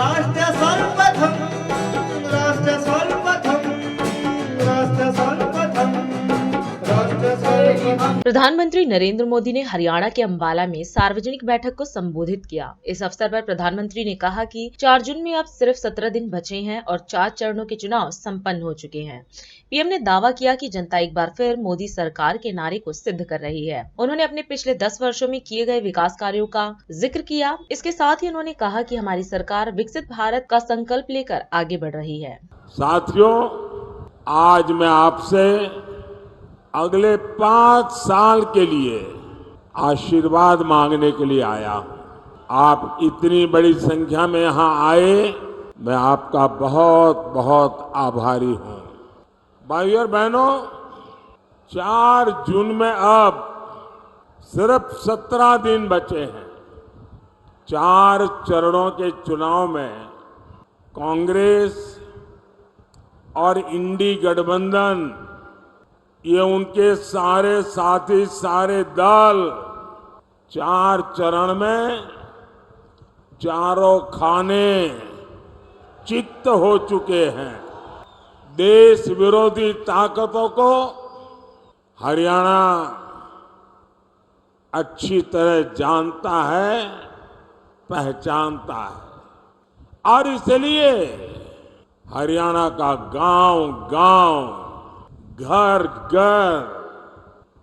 राष्ट्र सर्वप्रथम राष्ट्र सर्वप्रथम राष्ट्र सर्वप्रथम राष्ट्र सर्वप्रथम। प्रधानमंत्री नरेंद्र मोदी ने हरियाणा के अंबाला में सार्वजनिक बैठक को संबोधित किया। इस अवसर पर प्रधानमंत्री ने कहा कि 4 जून में अब सिर्फ 17 दिन बचे हैं और 4 चरणों के चुनाव संपन्न हो चुके हैं। पीएम ने दावा किया कि जनता एक बार फिर मोदी सरकार के नारे को सिद्ध कर रही है। उन्होंने अपने पिछले 10 वर्षों में किए गए विकास कार्यों का जिक्र किया। इसके साथ ही उन्होंने कहा कि हमारी सरकार विकसित भारत का संकल्प लेकर आगे बढ़ रही है। साथियों, आज मैं आपसे अगले 5 साल के लिए आशीर्वाद मांगने के लिए आया हूं। आप इतनी बड़ी संख्या में यहां आए, मैं आपका बहुत बहुत आभारी हूं। भाइयों और बहनों, 4 जून में अब सिर्फ 17 दिन बचे हैं। 4 चरणों के चुनाव में कांग्रेस और इंडी गठबंधन, ये उनके सारे साथी, सारे दल 4 चरण में चारों खाने चित्त हो चुके हैं। देश विरोधी ताकतों को हरियाणा अच्छी तरह जानता है, पहचानता है और इसलिए हरियाणा का गांव-गांव, घर-घर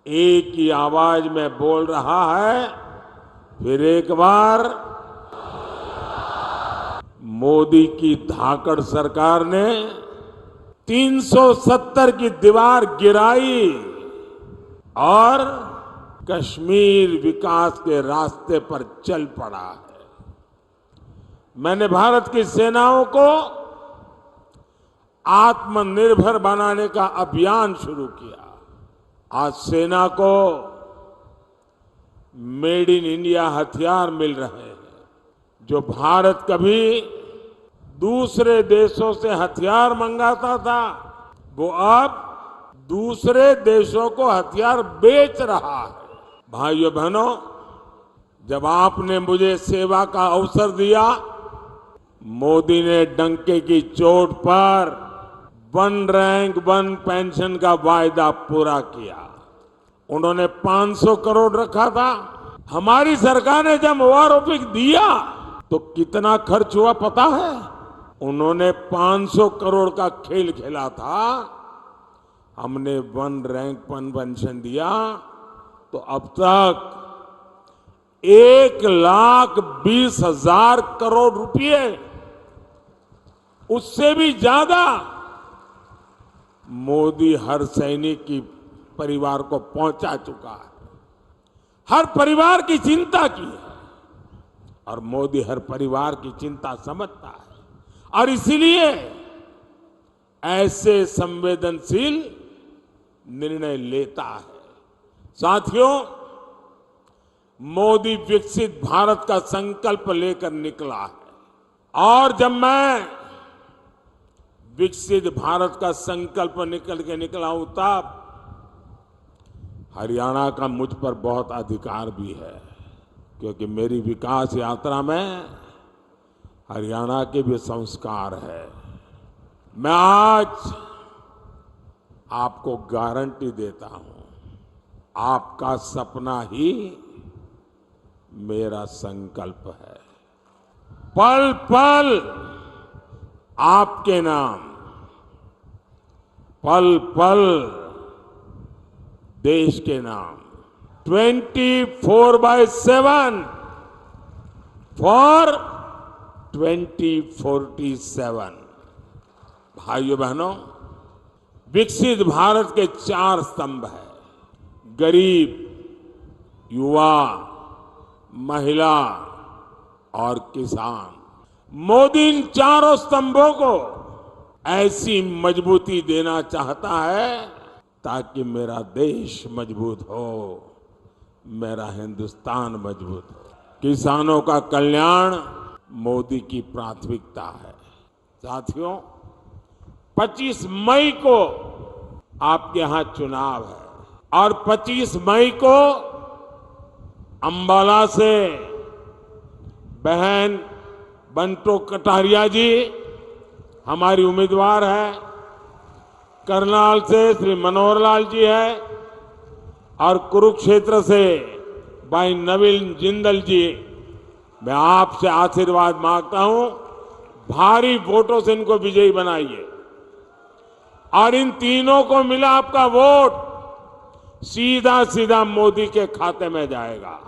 एक ही आवाज में बोल रहा है। फिर एक बार मोदी की धाकड़ सरकार ने 370 की दीवार गिराई और कश्मीर विकास के रास्ते पर चल पड़ा है। मैंने भारत की सेनाओं को आत्मनिर्भर बनाने का अभियान शुरू किया। आज सेना को मेड इन इंडिया हथियार मिल रहे हैं। जो भारत कभी दूसरे देशों से हथियार मंगाता था, वो अब दूसरे देशों को हथियार बेच रहा है। भाइयों बहनों, जब आपने मुझे सेवा का अवसर दिया, मोदी ने डंके की चोट पर 1 रैंक 1 पेंशन का वायदा पूरा किया। उन्होंने 500 करोड़ रखा था। हमारी सरकार ने जब ओआरओपी दिया तो कितना खर्च हुआ पता है? उन्होंने 500 करोड़ का खेल खेला था, हमने 1 रैंक 1 पेंशन दिया तो अब तक 1,20,000 करोड़ रुपए, उससे भी ज्यादा मोदी हर सैनिक की परिवार को पहुंचा चुका है। हर परिवार की चिंता की है और मोदी हर परिवार की चिंता समझता है और इसीलिए ऐसे संवेदनशील निर्णय लेता है। साथियों, मोदी विकसित भारत का संकल्प लेकर निकला है और जब मैं विकसित भारत का संकल्प निकला हूं, तब हरियाणा का मुझ पर बहुत अधिकार भी है, क्योंकि मेरी विकास यात्रा में हरियाणा के भी संस्कार है। मैं आज आपको गारंटी देता हूं, आपका सपना ही मेरा संकल्प है। पल पल आपके नाम, पल पल देश के नाम, 24/7 फॉर 2047। भाइयों बहनों, विकसित भारत के 4 स्तंभ हैं: गरीब, युवा, महिला और किसान। मोदी इन 4 स्तंभों को ऐसी मजबूती देना चाहता है ताकि मेरा देश मजबूत हो, मेरा हिंदुस्तान मजबूत हो। किसानों का कल्याण मोदी की प्राथमिकता है। साथियों, 25 मई को आपके यहां चुनाव है और 25 मई को अंबाला से बहन बंटो कटारिया जी हमारी उम्मीदवार है, करनाल से श्री मनोहर लाल जी है और कुरुक्षेत्र से भाई नवीन जिंदल जी। मैं आपसे आशीर्वाद मांगता हूं, भारी वोटों से इनको विजयी बनाइए और इन तीनों को मिला आपका वोट सीधा सीधा मोदी के खाते में जाएगा।